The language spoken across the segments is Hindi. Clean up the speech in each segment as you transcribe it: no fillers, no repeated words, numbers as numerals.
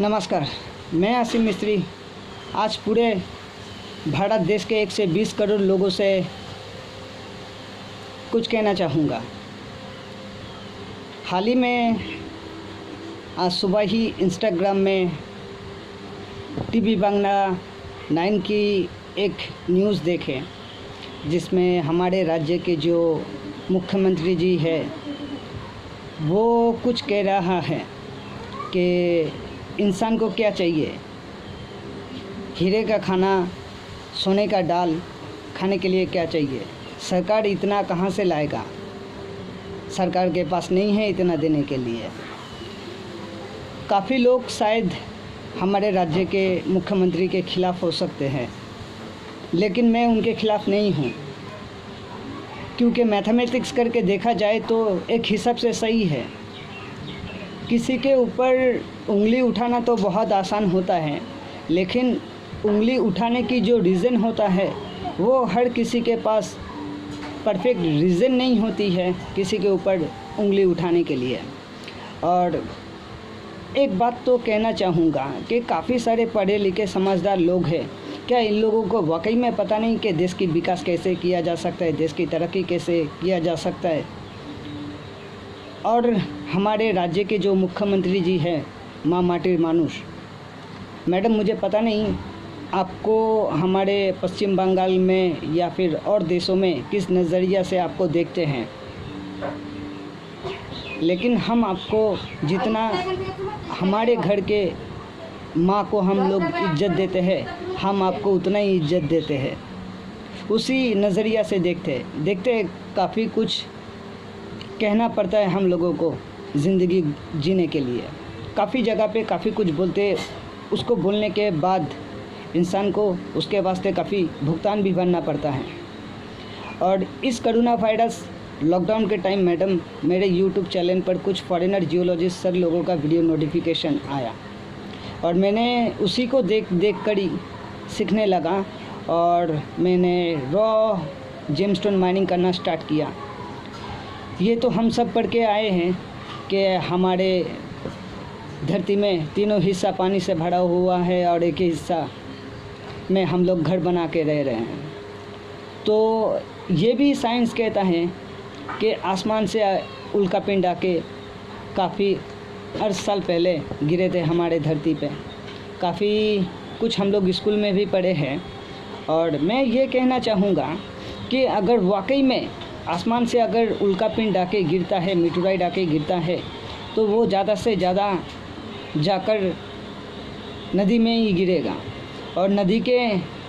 नमस्कार, मैं आसिम मिस्त्री आज पूरे भारत देश के 120 करोड़ लोगों से कुछ कहना चाहूँगा। हाल ही में आज सुबह ही इंस्टाग्राम में टीवी बांग्ला 9 की एक न्यूज़ देखे, जिसमें हमारे राज्य के जो मुख्यमंत्री जी है वो कुछ कह रहा है कि इंसान को क्या चाहिए, हीरे का खाना, सोने का डाल खाने के लिए क्या चाहिए, सरकार इतना कहाँ से लाएगा, सरकार के पास नहीं है इतना देने के लिए। काफ़ी लोग शायद हमारे राज्य के मुख्यमंत्री के खिलाफ़ हो सकते हैं, लेकिन मैं उनके खिलाफ़ नहीं हूँ, क्योंकि मैथमेटिक्स करके देखा जाए तो एक हिसाब से सही है। किसी के ऊपर उंगली उठाना तो बहुत आसान होता है, लेकिन उंगली उठाने की जो रीज़न होता है वो हर किसी के पास परफेक्ट रीज़न नहीं होती है किसी के ऊपर उंगली उठाने के लिए। और एक बात तो कहना चाहूँगा कि काफ़ी सारे पढ़े लिखे समझदार लोग हैं, क्या इन लोगों को वाकई में पता नहीं कि देश की विकास कैसे किया जा सकता है, देश की तरक्की कैसे किया जा सकता है। और हमारे राज्य के जो मुख्यमंत्री जी हैं माँ माटी मानुष मैडम, मुझे पता नहीं आपको हमारे पश्चिम बंगाल में या फिर और देशों में किस नज़रिया से आपको देखते हैं, लेकिन हम आपको जितना हमारे घर के माँ को हम लोग इज्जत देते हैं, हम आपको उतना ही इज्जत देते हैं। उसी नज़रिया से देखते काफ़ी कुछ कहना पड़ता है हम लोगों को ज़िंदगी जीने के लिए। काफ़ी जगह पे काफ़ी कुछ बोलते, उसको बोलने के बाद इंसान को उसके वास्ते काफ़ी भुगतान भी भरना पड़ता है। और इस कोरोना वायरस लॉकडाउन के टाइम मैडम, मेरे यूट्यूब चैनल पर कुछ फॉरेनर जियोलॉजिस्ट सर लोगों का वीडियो नोटिफिकेशन आया और मैंने उसी को देख कर ही सीखने लगा और मैंने रॉ जेमस्टोन माइनिंग करना स्टार्ट किया। ये तो हम सब पढ़ के आए हैं कि हमारे धरती में तीनों हिस्सा पानी से भरा हुआ है और एक ही हिस्सा में हम लोग घर बना के रह रहे हैं। तो ये भी साइंस कहता है कि आसमान से उल्कापिंड आके काफ़ी अर्ध साल पहले गिरे थे हमारे धरती पे। काफ़ी कुछ हम लोग स्कूल में भी पढ़े हैं। और मैं ये कहना चाहूँगा कि अगर वाकई में आसमान से अगर उल्कापिंड आके गिरता है, मीटोराइड आके गिरता है, तो वो ज़्यादा से ज़्यादा जाकर नदी में ही गिरेगा और नदी के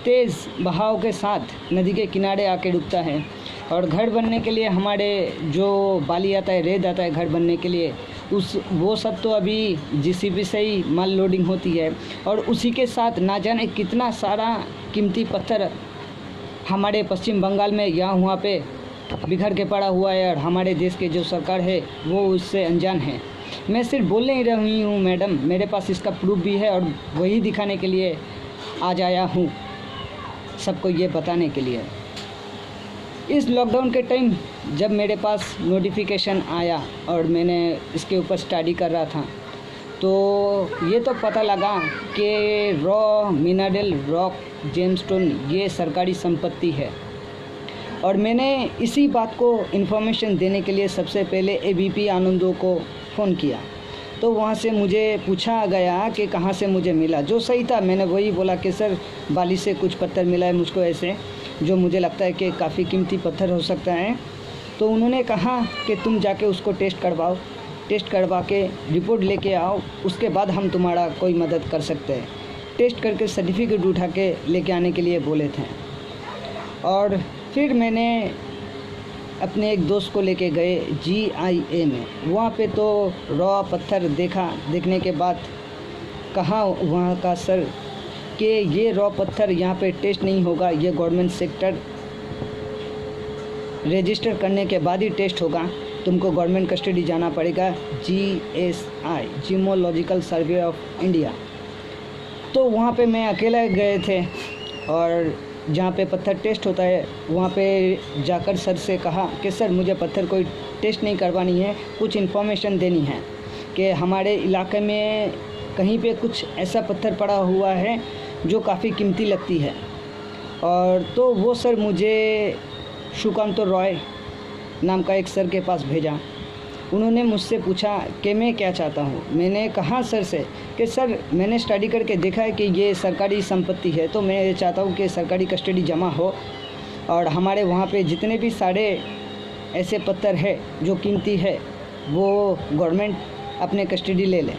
तेज़ बहाव के साथ नदी के किनारे आके रुकता है। और घर बनने के लिए हमारे जो बाली आता है, रेत आता है घर बनने के लिए, वो सब तो अभी जीसीबी से ही माल लोडिंग होती है। और उसी के साथ ना जाने कितना सारा कीमती पत्थर हमारे पश्चिम बंगाल में यहाँ वहाँ पे बिखर के पड़ा हुआ है और हमारे देश के जो सरकार है वो उससे अनजान है। मैं सिर्फ बोलने ही रही हूँ मैडम, मेरे पास इसका प्रूफ भी है और वही दिखाने के लिए आज आया हूँ, सबको ये बताने के लिए। इस लॉकडाउन के टाइम जब मेरे पास नोटिफिकेशन आया और मैंने इसके ऊपर स्टडी कर रहा था, तो ये तो पता लगा कि रॉ मिनरल रॉक जेमस्टोन ये सरकारी संपत्ति है। और मैंने इसी बात को इन्फॉर्मेशन देने के लिए सबसे पहले एबीपी आनंदों को फ़ोन किया। तो वहाँ से मुझे पूछा गया कि कहाँ से मुझे मिला, जो सही था मैंने वही बोला कि सर बाली से कुछ पत्थर मिला है मुझको ऐसे, जो मुझे लगता है कि काफ़ी कीमती पत्थर हो सकता है। तो उन्होंने कहा कि तुम जाके उसको टेस्ट करवाओ, टेस्ट करवा के रिपोर्ट लेके आओ, उसके बाद हम तुम्हारा कोई मदद कर सकते हैं। टेस्ट करके सर्टिफिकेट उठा के लेके आने के लिए बोले थे। और फिर मैंने अपने एक दोस्त को लेके गए GIA में। वहाँ पे तो रॉ पत्थर देखने के बाद कहा वहाँ का सर कि ये रॉ पत्थर यहाँ पे टेस्ट नहीं होगा, ये गवर्नमेंट सेक्टर रजिस्टर करने के बाद ही टेस्ट होगा, तुमको गवर्नमेंट कस्टडी जाना पड़ेगा, GSI geological survey of India. तो वहाँ पे मैं अकेला गए थे और जहाँ पे पत्थर टेस्ट होता है वहाँ पे जाकर सर से कहा कि सर मुझे पत्थर कोई टेस्ट नहीं करवानी है, कुछ इन्फॉर्मेशन देनी है कि हमारे इलाके में कहीं पे कुछ ऐसा पत्थर पड़ा हुआ है जो काफ़ी कीमती लगती है। और तो वो सर मुझे सुकांत रॉय नाम का एक सर के पास भेजा। उन्होंने मुझसे पूछा कि मैं क्या चाहता हूँ। मैंने कहा सर से कि सर मैंने स्टडी करके देखा है कि ये सरकारी संपत्ति है, तो मैं ये चाहता हूँ कि सरकारी कस्टडी जमा हो और हमारे वहाँ पे जितने भी सारे ऐसे पत्थर है जो कीमती है वो गवर्नमेंट अपने कस्टडी ले ले।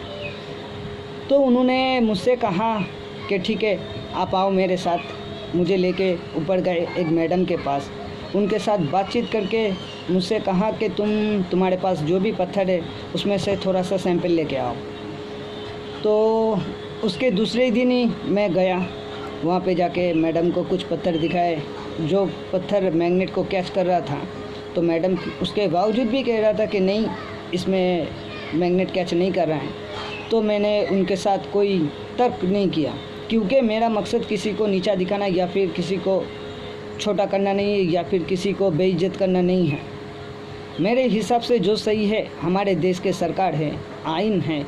तो उन्होंने मुझसे कहा कि ठीक है, आप आओ मेरे साथ। मुझे लेके ऊपर गए एक मैडम के पास। उनके साथ बातचीत करके मुझसे कहा कि तुम्हारे पास जो भी पत्थर है उसमें से थोड़ा सा सैंपल लेके आओ। तो उसके दूसरे दिन ही मैं गया वहाँ पे, जाके मैडम को कुछ पत्थर दिखाए जो पत्थर मैग्नेट को कैच कर रहा था। तो मैडम उसके बावजूद भी कह रहा था कि नहीं, इसमें मैग्नेट कैच नहीं कर रहा है। तो मैंने उनके साथ कोई तर्क नहीं किया, क्योंकि मेरा मकसद किसी को नीचा दिखाना या फिर किसी को छोटा करना नहीं है या फिर किसी को बेइज्जत करना नहीं है। मेरे हिसाब से जो सही है, हमारे देश के सरकार है, आइन है,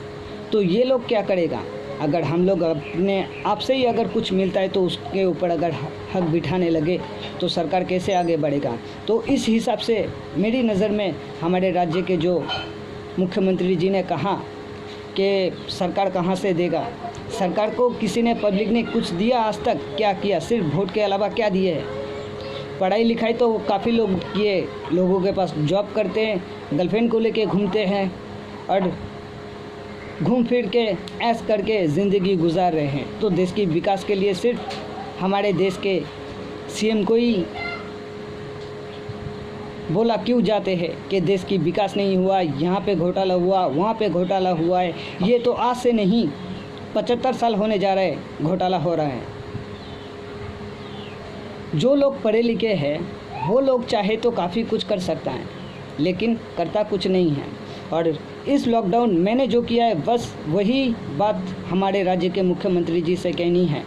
तो ये लोग क्या करेगा। अगर हम लोग अपने आप से ही अगर कुछ मिलता है तो उसके ऊपर अगर हक बिठाने लगे तो सरकार कैसे आगे बढ़ेगा। तो इस हिसाब से मेरी नज़र में हमारे राज्य के जो मुख्यमंत्री जी ने कहा कि सरकार कहाँ से देगा, सरकार को किसी ने, पब्लिक ने कुछ दिया आज तक? क्या किया? सिर्फ वोट के अलावा क्या दिए है? पढ़ाई लिखाई तो काफ़ी लोग किए, लोगों के पास जॉब करते हैं, गर्लफ्रेंड को लेके घूमते हैं और घूम फिर के ऐश करके ज़िंदगी गुजार रहे हैं। तो देश की विकास के लिए सिर्फ हमारे देश के सीएम को ही बोला क्यों जाते हैं कि देश की विकास नहीं हुआ, यहाँ पे घोटाला हुआ, वहाँ पे घोटाला हुआ है। ये तो आज से नहीं, 75 साल होने जा रहे हैं घोटाला हो रहा है। जो लोग पढ़े लिखे हैं वो लोग चाहे तो काफ़ी कुछ कर सकता है, लेकिन करता कुछ नहीं है। और इस लॉकडाउन मैंने जो किया है बस वही बात हमारे राज्य के मुख्यमंत्री जी से कहनी है।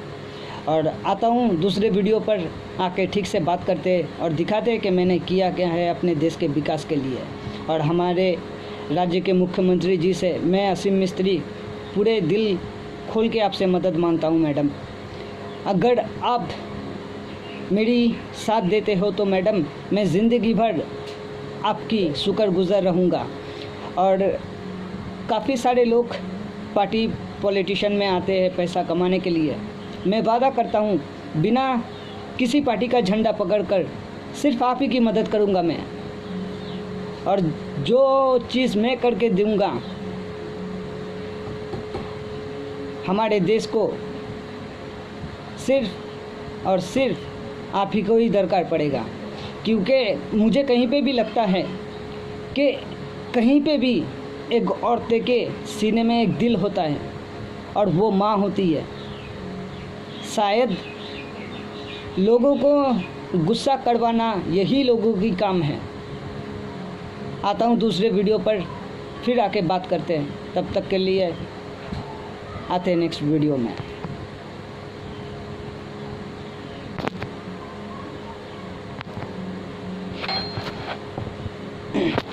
और आता हूँ दूसरे वीडियो पर आके ठीक से बात करते और दिखाते कि मैंने किया क्या है अपने देश के विकास के लिए। और हमारे राज्य के मुख्यमंत्री जी से मैं असीम मिस्त्री पूरे दिल खोल के आपसे मदद मांगता हूँ। मैडम, अगर आप मेरी साथ देते हो तो मैडम मैं ज़िंदगी भर आपकी शुक्रगुज़ार रहूँगा। और काफ़ी सारे लोग पार्टी पॉलिटिशियन में आते हैं पैसा कमाने के लिए। मैं वादा करता हूँ बिना किसी पार्टी का झंडा पकड़कर सिर्फ आप ही की मदद करूँगा मैं। और जो चीज़ मैं करके दूँगा हमारे देश को सिर्फ और सिर्फ आप ही को ही दरकार पड़ेगा। क्योंकि मुझे कहीं पे भी लगता है कि कहीं पे भी एक औरत के सीने में एक दिल होता है और वो माँ होती है। शायद लोगों को गुस्सा करवाना यही लोगों की काम है। आता हूँ दूसरे वीडियो पर फिर आके बात करते हैं। तब तक के लिए आते हैं नेक्स्ट वीडियो में।